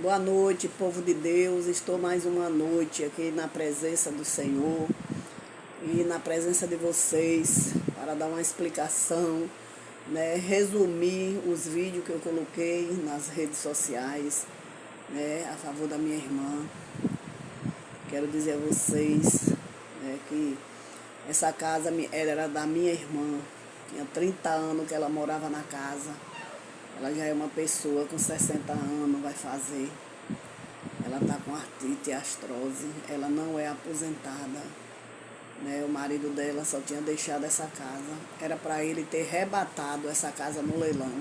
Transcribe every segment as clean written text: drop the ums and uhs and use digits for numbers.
Boa noite, povo de Deus. Estou mais uma noite aqui na presença do Senhor e na presença de vocês para dar uma explicação, né? Resumir os vídeos que eu coloquei nas redes sociais, né? A favor da minha irmã. Quero dizer a vocês, né, que essa casa era da minha irmã. Tinha 30 anos que ela morava na casa. Ela já é uma pessoa com 60 anos, vai fazer. Ela está com artrite e artrose. Ela não é aposentada, né? O marido dela só tinha deixado essa casa. Era para ele ter rebatado essa casa no leilão.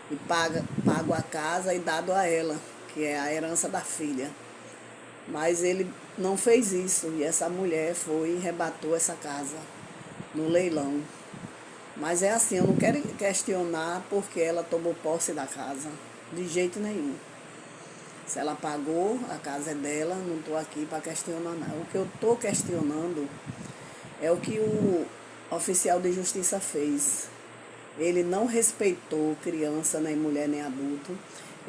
E pago a casa e dado a ela, que é a herança da filha. Mas ele não fez isso. E essa mulher foi e rebatou essa casa no leilão. Mas é assim, eu não quero questionar porque ela tomou posse da casa, de jeito nenhum. Se ela pagou, a casa é dela, não estou aqui para questionar nada. O que eu estou questionando é o que o oficial de justiça fez. Ele não respeitou criança, nem mulher, nem adulto.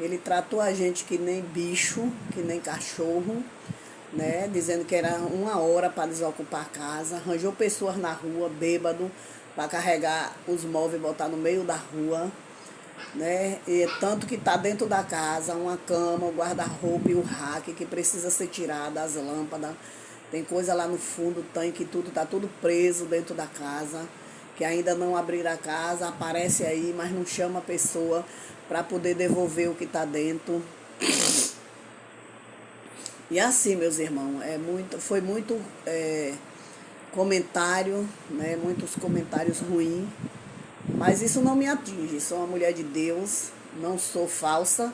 Ele tratou a gente que nem bicho, que nem cachorro, né? Dizendo que era 1 hora para desocupar a casa. Arranjou pessoas na rua, bêbado, para carregar os móveis e botar no meio da rua, né? E tanto que está dentro da casa uma cama, o guarda-roupa e o rack que precisa ser tirado, as lâmpadas. Tem coisa lá no fundo, o tanque, tudo, está tudo preso dentro da casa, que ainda não abriram a casa, aparece aí, mas não chama a pessoa para poder devolver o que está dentro. E assim, meus irmãos, foi muito comentário, né? Muitos comentários ruins, mas isso não me atinge. Sou uma mulher de Deus, não sou falsa,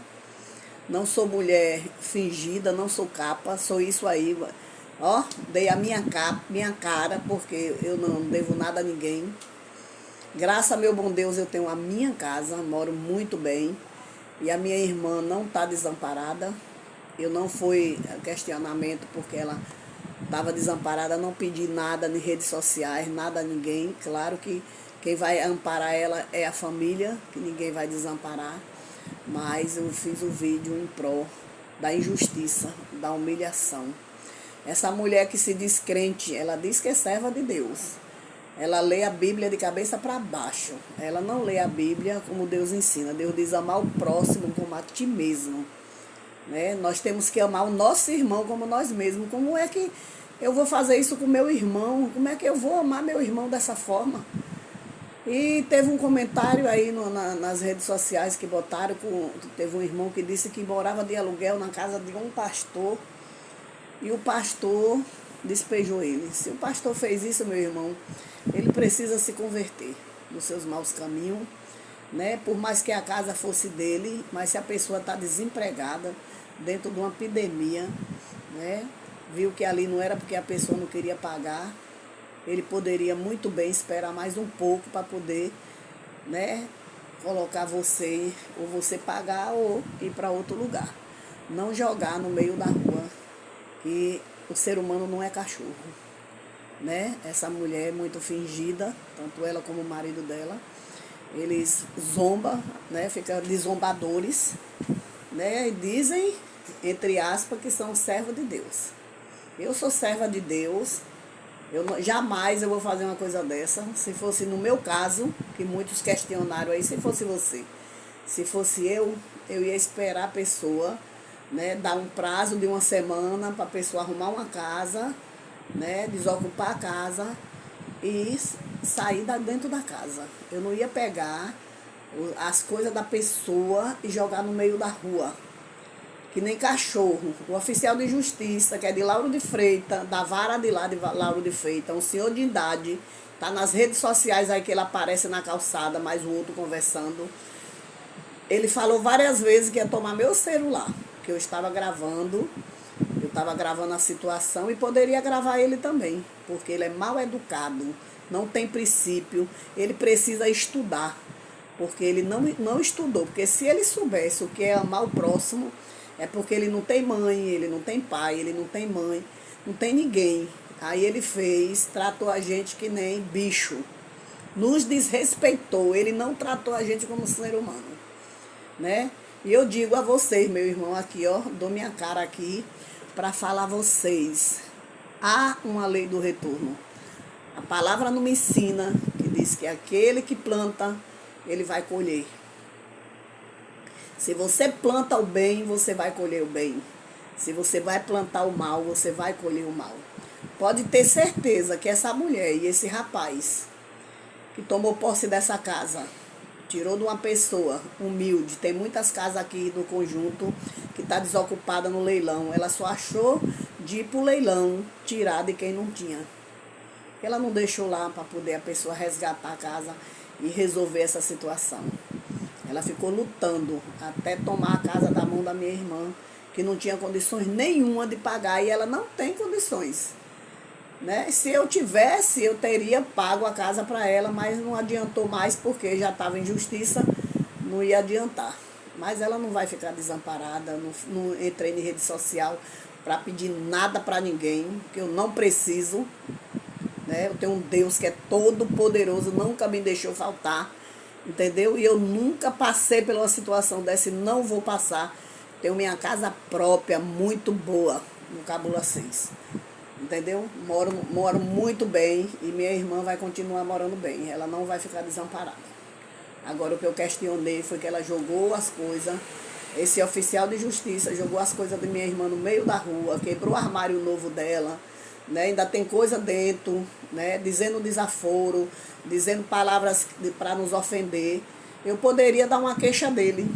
não sou mulher fingida, não sou capa, sou isso aí. Ó, dei a minha cara, porque eu não devo nada a ninguém. Graças a meu bom Deus eu tenho a minha casa, moro muito bem. E a minha irmã não está desamparada. Eu não fui questionamento porque ela estava desamparada, não pedi nada em redes sociais, nada a ninguém. Claro que quem vai amparar ela é a família, que ninguém vai desamparar. Mas eu fiz o vídeo em prol da injustiça, da humilhação. Essa mulher que se diz crente, ela diz que é serva de Deus. Ela lê a Bíblia de cabeça para baixo. Ela não lê a Bíblia como Deus ensina. Deus diz amar o próximo como a ti mesmo. Né? Nós temos que amar o nosso irmão como nós mesmos. Como é que eu vou fazer isso com meu irmão? Como é que eu vou amar meu irmão dessa forma? E teve um comentário aí nas redes sociais que botaram, teve um irmão que disse que morava de aluguel na casa de um pastor e o pastor despejou ele. Se o pastor fez isso, meu irmão, ele precisa se converter dos seus maus caminhos, né? Por mais que a casa fosse dele, mas se a pessoa está desempregada dentro de uma epidemia, né? Viu que ali não era porque a pessoa não queria pagar, ele poderia muito bem esperar mais um pouco para poder, né, colocar você, ou você pagar ou ir para outro lugar. Não jogar no meio da rua, que o ser humano não é cachorro, né? Essa mulher é muito fingida, tanto ela como o marido dela. Eles zombam, né? Ficam de zombadores, né? E dizem, entre aspas, que são servos de Deus. Eu sou serva de Deus. Jamais eu vou fazer uma coisa dessa. Se fosse no meu caso, que muitos questionaram aí, se fosse você. Se fosse eu ia esperar a pessoa, né, dar um prazo de 1 semana para a pessoa arrumar uma casa, né, desocupar a casa e sair dentro da casa. Eu não ia pegar as coisas da pessoa e jogar no meio da rua, que nem cachorro. O oficial de justiça, que é de Lauro de Freitas, da vara de lá de Lauro de Freitas, um senhor de idade, tá nas redes sociais aí que ele aparece na calçada, mais o outro conversando. Ele falou várias vezes que ia tomar meu celular, que eu estava gravando a situação e poderia gravar ele também, porque ele é mal educado, não tem princípio, ele precisa estudar, porque ele não estudou, porque se ele soubesse o que é amar o próximo, é porque ele não tem mãe, ele não tem pai, ele não tem mãe, não tem ninguém. Aí ele tratou a gente que nem bicho, nos desrespeitou, ele não tratou a gente como ser humano, né? E eu digo a vocês, meu irmão, aqui, ó, dou minha cara aqui para falar a vocês. Há uma lei do retorno. A palavra não me ensina, que diz que aquele que planta, ele vai colher. Se você planta o bem, você vai colher o bem. Se você vai plantar o mal, você vai colher o mal. Pode ter certeza que essa mulher e esse rapaz que tomou posse dessa casa, tirou de uma pessoa humilde, tem muitas casas aqui no conjunto que está desocupada no leilão. Ela só achou de ir para o leilão tirar de quem não tinha. Ela não deixou lá para poder a pessoa resgatar a casa e resolver essa situação. Ela ficou lutando até tomar a casa da mão da minha irmã, que não tinha condições nenhuma de pagar, e ela não tem condições. Né? Se eu tivesse, eu teria pago a casa para ela, mas não adiantou mais porque já estava em justiça, não ia adiantar. Mas ela não vai ficar desamparada, não entrei em rede social para pedir nada para ninguém, que eu não preciso. Né? Eu tenho um Deus que é todo poderoso, nunca me deixou faltar, entendeu? E eu nunca passei por uma situação dessa e não vou passar. Tenho minha casa própria, muito boa, no Cabula 6. Entendeu? Moro muito bem e minha irmã vai continuar morando bem. Ela não vai ficar desamparada. Agora, o que eu questionei foi que ela jogou as coisas. Esse oficial de justiça jogou as coisas da minha irmã no meio da rua, quebrou o armário novo dela, né? Ainda tem coisa dentro, né? Dizendo desaforo, dizendo palavras para nos ofender. Eu poderia dar uma queixa dele,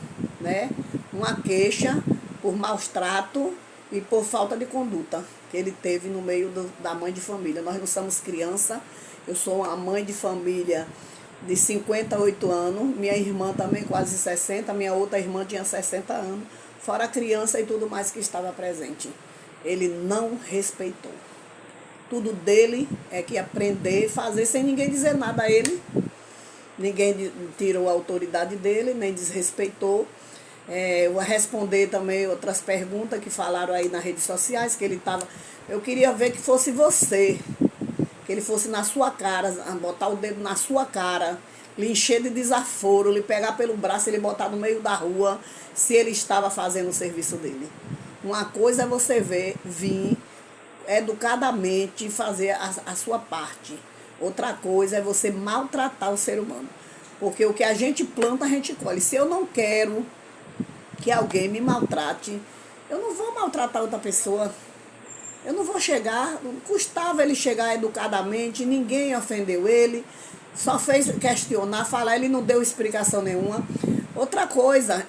né? Uma queixa por maus trato e por falta de conduta que ele teve no meio da mãe de família. Nós não somos criança, eu sou uma mãe de família de 58 anos, minha irmã também quase 60, minha outra irmã tinha 60 anos, fora a criança e tudo mais que estava presente. Ele não respeitou. Tudo dele é que aprender a fazer sem ninguém dizer nada a ele. Ninguém tirou a autoridade dele, nem desrespeitou. Eu vou responder também outras perguntas que falaram aí nas redes sociais, que ele estava... Eu queria ver que fosse você, que ele fosse na sua cara, botar o dedo na sua cara, lhe encher de desaforo, lhe pegar pelo braço e lhe botar no meio da rua, se ele estava fazendo o serviço dele. Uma coisa é você vir educadamente fazer a sua parte. Outra coisa é você maltratar o ser humano. Porque o que a gente planta, a gente colhe. Se eu não quero que alguém me maltrate, eu não vou maltratar outra pessoa. Eu não vou chegar, não custava ele chegar educadamente, ninguém ofendeu ele, só fez questionar, falar, ele não deu explicação nenhuma. Outra coisa,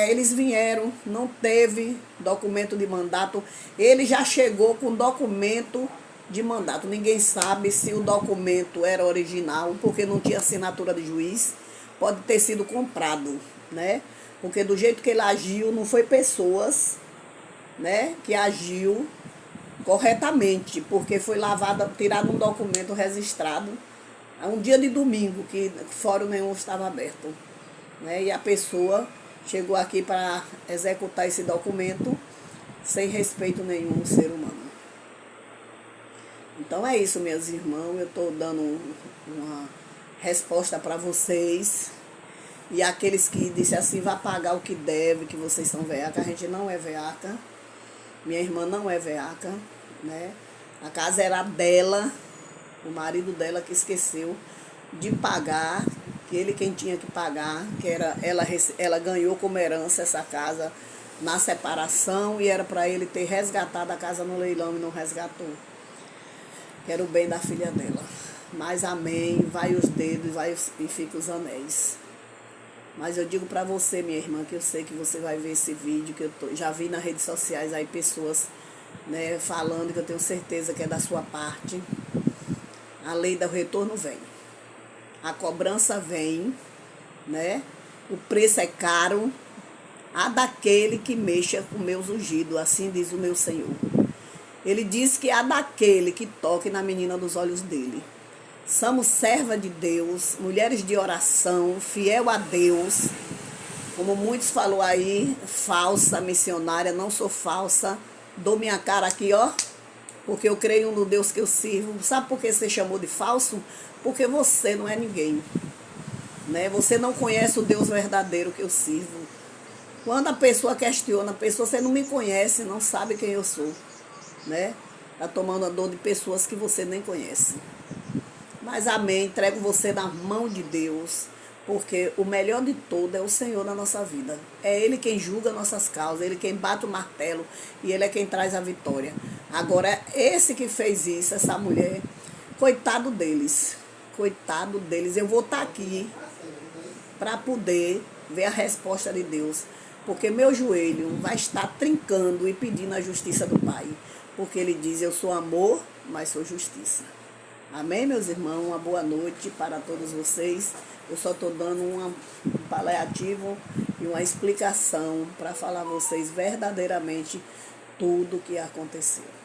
eles vieram, não teve documento de mandato, ele já chegou com documento de mandato. Ninguém sabe se o documento era original, porque não tinha assinatura de juiz, pode ter sido comprado, né? Porque do jeito que ele agiu, não foi pessoas, né, que agiu corretamente, porque foi tirado um documento registrado um dia de domingo, que fórum nenhum estava aberto. Né, e a pessoa chegou aqui para executar esse documento sem respeito nenhum ao ser humano. Então é isso, meus irmãos, eu estou dando uma resposta para vocês. E aqueles que disseram assim, vai pagar o que deve, que vocês são veaca, a gente não é veaca. Minha irmã não é veaca, né? A casa era dela, o marido dela que esqueceu de pagar, que ele quem tinha que pagar, que era ela ganhou como herança essa casa na separação e era para ele ter resgatado a casa no leilão e não resgatou. Que era o bem da filha dela. Mas amém, vai os dedos e fica os anéis. Mas eu digo para você, minha irmã, que eu sei que você vai ver esse vídeo, que eu já vi nas redes sociais aí pessoas, né, falando, que eu tenho certeza que é da sua parte. A lei do retorno vem. A cobrança vem, né? O preço é caro. A daquele que mexa com meus ungidos, assim diz o meu Senhor. Ele diz que há daquele que toque na menina dos olhos dele. Somos servas de Deus, mulheres de oração, fiel a Deus. Como muitos falou aí, falsa missionária, não sou falsa. Dou minha cara aqui, ó, porque eu creio no Deus que eu sirvo. Sabe por que você chamou de falso? Porque você não é ninguém, né? Você não conhece o Deus verdadeiro que eu sirvo. Quando a pessoa questiona, a pessoa, você não me conhece, não sabe quem eu sou, né? Tá tomando a dor de pessoas que você nem conhece. Mas amém, entrego você na mão de Deus, porque o melhor de tudo é o Senhor na nossa vida. É Ele quem julga nossas causas, Ele quem bate o martelo e Ele é quem traz a vitória. Agora, esse que fez isso, essa mulher, coitado deles, coitado deles. Eu vou estar aqui para poder ver a resposta de Deus, porque meu joelho vai estar trincando e pedindo a justiça do Pai, porque Ele diz, eu sou amor, mas sou justiça. Amém, meus irmãos? Uma boa noite para todos vocês. Eu só estou dando um paliativo e uma explicação para falar a vocês verdadeiramente tudo o que aconteceu.